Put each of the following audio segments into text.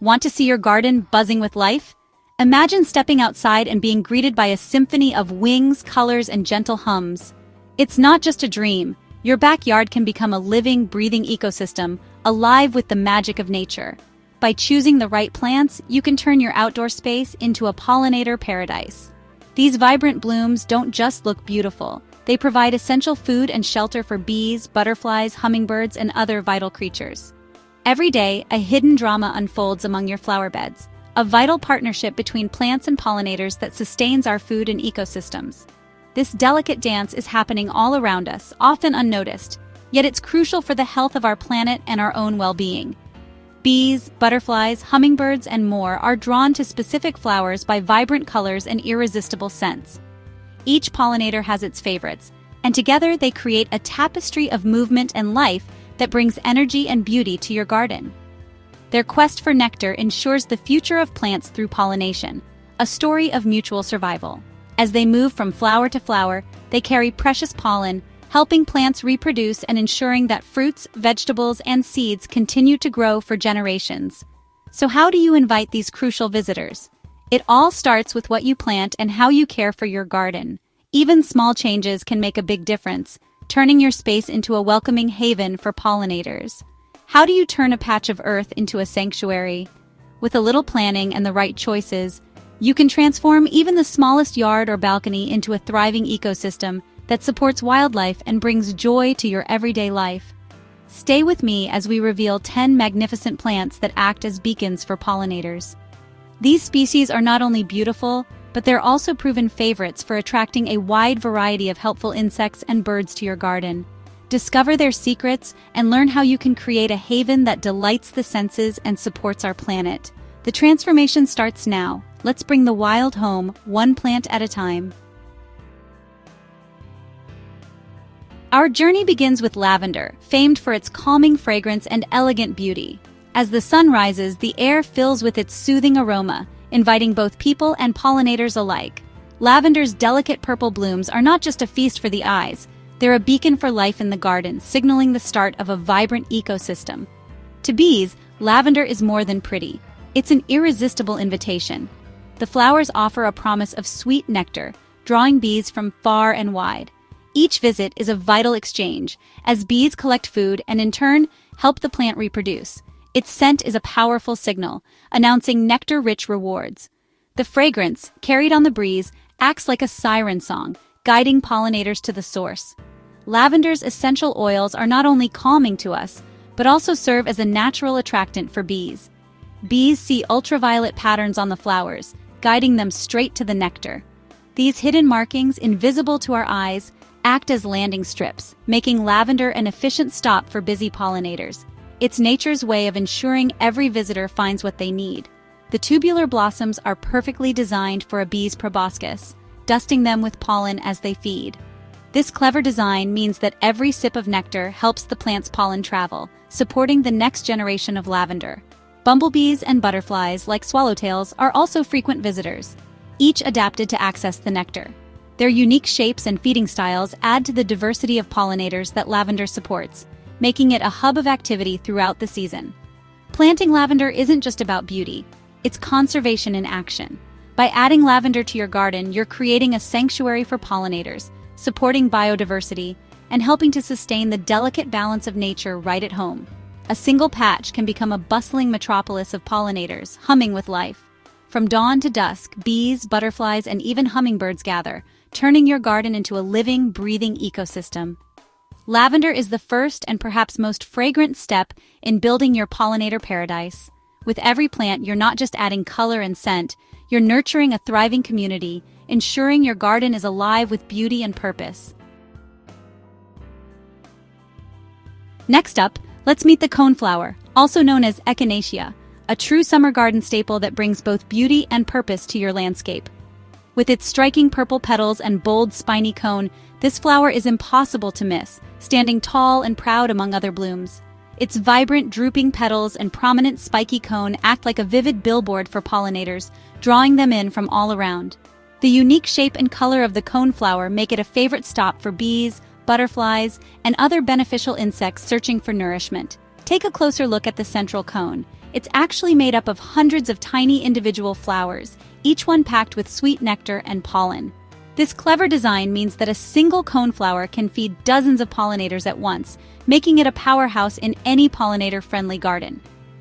Want to see your garden buzzing with life? Imagine stepping outside and being greeted by a symphony of wings, colors, and gentle hums. It's not just a dream. Your backyard can become a living, breathing ecosystem, alive with the magic of nature. By choosing the right plants, you can turn your outdoor space into a pollinator paradise. These vibrant blooms don't just look beautiful. They provide essential food and shelter for bees, butterflies, hummingbirds, and other vital creatures. Every day, a hidden drama unfolds among your flower beds, a vital partnership between plants and pollinators that sustains our food and ecosystems. This delicate dance is happening all around us, often unnoticed, yet it's crucial for the health of our planet and our own well-being. Bees, butterflies, hummingbirds, and more are drawn to specific flowers by vibrant colors and irresistible scents. Each pollinator has its favorites, and together they create a tapestry of movement and life that brings energy and beauty to your garden. Their quest for nectar ensures the future of plants through pollination, a story of mutual survival. As they move from flower to flower, they carry precious pollen, helping plants reproduce and ensuring that fruits, vegetables, and seeds continue to grow for generations. So how do you invite these crucial visitors? It all starts with what you plant and how you care for your garden. Even small changes can make a big difference, turning your space into a welcoming haven for pollinators. How do you turn a patch of earth into a sanctuary? With a little planning and the right choices, you can transform even the smallest yard or balcony into a thriving ecosystem that supports wildlife and brings joy to your everyday life. Stay with me as we reveal 10 magnificent plants that act as beacons for pollinators. These species are not only beautiful, but they're also proven favorites for attracting a wide variety of helpful insects and birds to your garden. Discover their secrets and learn how you can create a haven that delights the senses and supports our planet. The transformation starts now. Let's bring the wild home, one plant at a time. Our journey begins with lavender, famed for its calming fragrance and elegant beauty. As the sun rises, the air fills with its soothing aroma, inviting both people and pollinators alike. Lavender's delicate purple blooms are not just a feast for the eyes, they're a beacon for life in the garden, signaling the start of a vibrant ecosystem. To bees, lavender is more than pretty. It's an irresistible invitation. The flowers offer a promise of sweet nectar, drawing bees from far and wide. Each visit is a vital exchange, as bees collect food and in turn, help the plant reproduce. Its scent is a powerful signal, announcing nectar-rich rewards. The fragrance, carried on the breeze, acts like a siren song, guiding pollinators to the source. Lavender's essential oils are not only calming to us, but also serve as a natural attractant for bees. Bees see ultraviolet patterns on the flowers, guiding them straight to the nectar. These hidden markings, invisible to our eyes, act as landing strips, making lavender an efficient stop for busy pollinators. It's nature's way of ensuring every visitor finds what they need. The tubular blossoms are perfectly designed for a bee's proboscis, dusting them with pollen as they feed. This clever design means that every sip of nectar helps the plant's pollen travel, supporting the next generation of lavender. Bumblebees and butterflies, like swallowtails, are also frequent visitors, each adapted to access the nectar. Their unique shapes and feeding styles add to the diversity of pollinators that lavender supports, making it a hub of activity throughout the season. Planting lavender isn't just about beauty, it's conservation in action. By adding lavender to your garden, you're creating a sanctuary for pollinators, supporting biodiversity, and helping to sustain the delicate balance of nature right at home. A single patch can become a bustling metropolis of pollinators, humming with life. From dawn to dusk, bees, butterflies, and even hummingbirds gather, turning your garden into a living, breathing ecosystem. Lavender is the first and perhaps most fragrant step in building your pollinator paradise. With every plant, you're not just adding color and scent, you're nurturing a thriving community, ensuring your garden is alive with beauty and purpose. Next up, let's meet the coneflower, also known as echinacea, a true summer garden staple that brings both beauty and purpose to your landscape. With its striking purple petals and bold, spiny cone, this flower is impossible to miss, standing tall and proud among other blooms. Its vibrant, drooping petals and prominent, spiky cone act like a vivid billboard for pollinators, drawing them in from all around. The unique shape and color of the coneflower make it a favorite stop for bees, butterflies, and other beneficial insects searching for nourishment. Take a closer look at the central cone. It's actually made up of hundreds of tiny individual flowers, each one packed with sweet nectar and pollen. This clever design means that a single coneflower can feed dozens of pollinators at once, making it a powerhouse in any pollinator-friendly garden.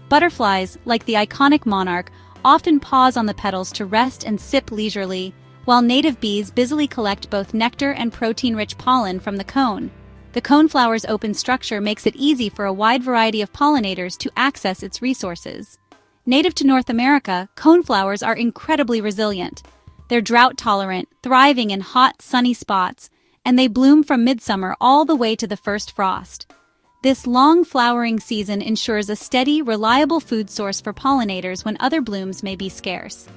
Butterflies, like the iconic Monarch, often pause on the petals to rest and sip leisurely, while native bees busily collect both nectar and protein-rich pollen from the cone. The coneflower's open structure makes it easy for a wide variety of pollinators to access its resources. Native to North America, coneflowers are incredibly resilient. They're drought-tolerant, thriving in hot, sunny spots, and they bloom from midsummer all the way to the first frost. This long flowering season ensures a steady, reliable food source for pollinators when other blooms may be scarce.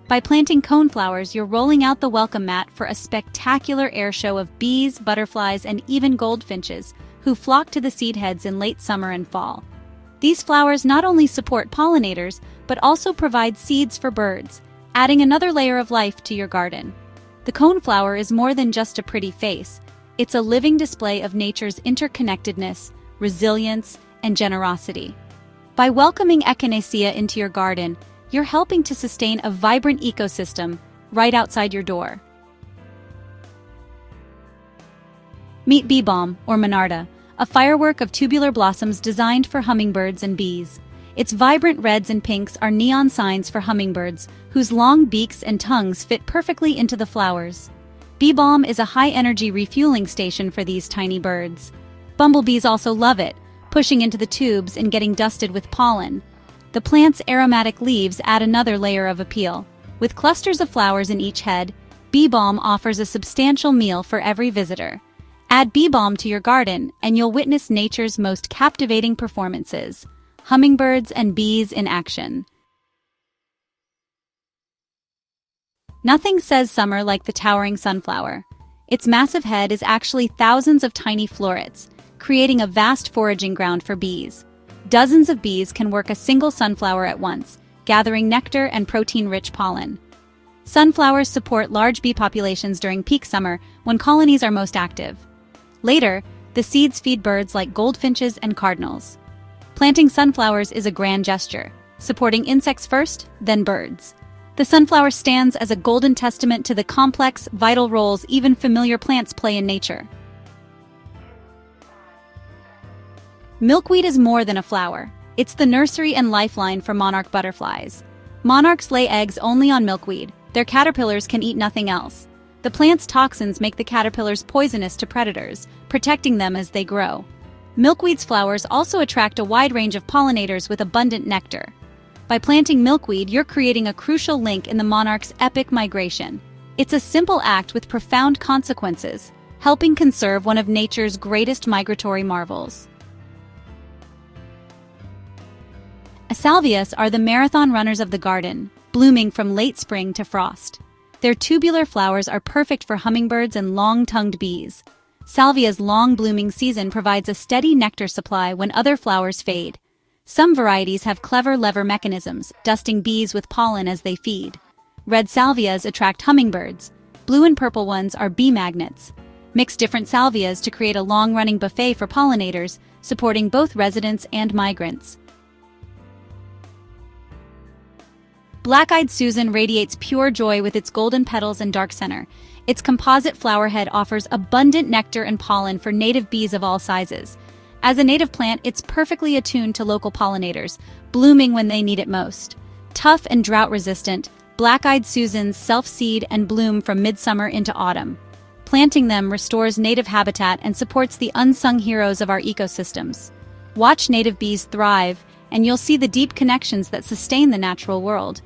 By planting coneflowers, you're rolling out the welcome mat for a spectacular airshow of bees, butterflies, and even goldfinches, who flock to the seed heads in late summer and fall. These flowers not only support pollinators, but also provide seeds for birds, adding another layer of life to your garden. The coneflower is more than just a pretty face. It's a living display of nature's interconnectedness, resilience, and generosity. By welcoming echinacea into your garden, you're helping to sustain a vibrant ecosystem right outside your door. Meet bee balm, or monarda, a firework of tubular blossoms designed for hummingbirds and bees. Its vibrant reds and pinks are neon signs for hummingbirds, whose long beaks and tongues fit perfectly into the flowers. Bee balm is a high-energy refueling station for these tiny birds. Bumblebees also love it, pushing into the tubes and getting dusted with pollen. The plant's aromatic leaves add another layer of appeal. With clusters of flowers in each head, bee balm offers a substantial meal for every visitor. Add bee balm to your garden, and you'll witness nature's most captivating performances: hummingbirds and bees in action. Nothing says summer like the towering sunflower. Its massive head is actually thousands of tiny florets, creating a vast foraging ground for bees. Dozens of bees can work a single sunflower at once, gathering nectar and protein-rich pollen. Sunflowers support large bee populations during peak summer, when colonies are most active. Later, the seeds feed birds like goldfinches and cardinals. Planting sunflowers is a grand gesture, supporting insects first, then birds. The sunflower stands as a golden testament to the complex, vital roles even familiar plants play in nature. Milkweed is more than a flower. It's the nursery and lifeline for monarch butterflies. Monarchs lay eggs only on milkweed. Their caterpillars can eat nothing else. The plant's toxins make the caterpillars poisonous to predators, protecting them as they grow. Milkweed's flowers also attract a wide range of pollinators with abundant nectar. By planting milkweed, you're creating a crucial link in the monarch's epic migration. It's a simple act with profound consequences, helping conserve one of nature's greatest migratory marvels. Salvias are the marathon runners of the garden, blooming from late spring to frost. Their tubular flowers are perfect for hummingbirds and long-tongued bees. Salvia's long blooming season provides a steady nectar supply when other flowers fade. Some varieties have clever lever mechanisms, dusting bees with pollen as they feed. Red salvias attract hummingbirds. Blue and purple ones are bee magnets. Mix different salvias to create a long-running buffet for pollinators, supporting both residents and migrants. Black-eyed Susan radiates pure joy with its golden petals and dark center. Its composite flower head offers abundant nectar and pollen for native bees of all sizes. As a native plant, it's perfectly attuned to local pollinators, blooming when they need it most. Tough and drought-resistant, Black-eyed Susans self-seed and bloom from midsummer into autumn. Planting them restores native habitat and supports the unsung heroes of our ecosystems. Watch native bees thrive, and you'll see the deep connections that sustain the natural world.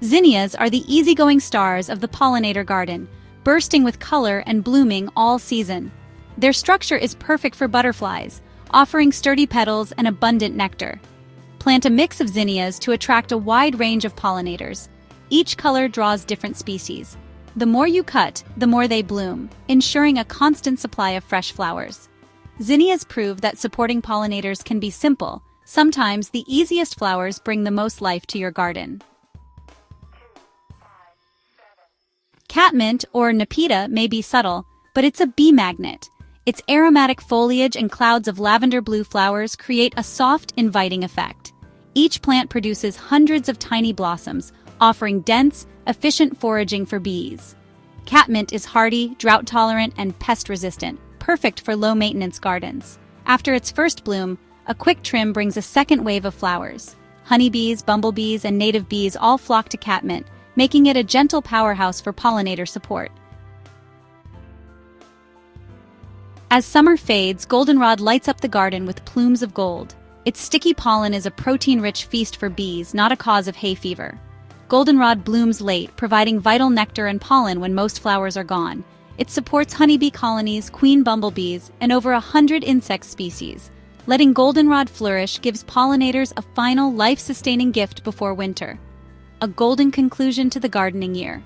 Zinnias are the easygoing stars of the pollinator garden, bursting with color and blooming all season. Their structure is perfect for butterflies, offering sturdy petals and abundant nectar. Plant a mix of zinnias to attract a wide range of pollinators. Each color draws different species. The more you cut, the more they bloom, ensuring a constant supply of fresh flowers. Zinnias prove that supporting pollinators can be simple. Sometimes the easiest flowers bring the most life to your garden. Catmint, or Nepeta, may be subtle, but it's a bee magnet. Its aromatic foliage and clouds of lavender blue flowers create a soft, inviting effect. Each plant produces hundreds of tiny blossoms, offering dense, efficient foraging for bees. Catmint is hardy, drought-tolerant, and pest-resistant, perfect for low-maintenance gardens. After its first bloom, a quick trim brings a second wave of flowers. Honeybees, bumblebees, and native bees all flock to catmint, making it a gentle powerhouse for pollinator support. As summer fades, goldenrod lights up the garden with plumes of gold. Its sticky pollen is a protein-rich feast for bees, not a cause of hay fever. Goldenrod blooms late, providing vital nectar and pollen when most flowers are gone. It supports honeybee colonies, queen bumblebees, and over 100 insect species. Letting goldenrod flourish gives pollinators a final life-sustaining gift before winter. A golden conclusion to the gardening year.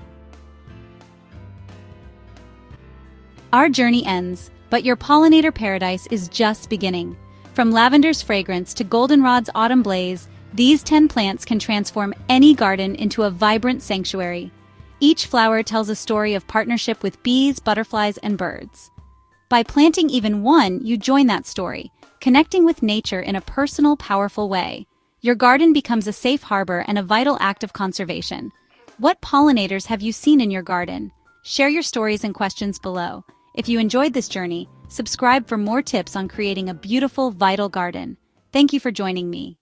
Our journey ends, but your pollinator paradise is just beginning. From lavender's fragrance to goldenrod's autumn blaze, these 10 plants can transform any garden into a vibrant sanctuary. Each flower tells a story of partnership with bees, butterflies, and birds. By planting even one, you join that story, connecting with nature in a personal, powerful way. Your garden becomes a safe harbor and a vital act of conservation. What pollinators have you seen in your garden? Share your stories and questions below. If you enjoyed this journey, subscribe for more tips on creating a beautiful, vital garden. Thank you for joining me.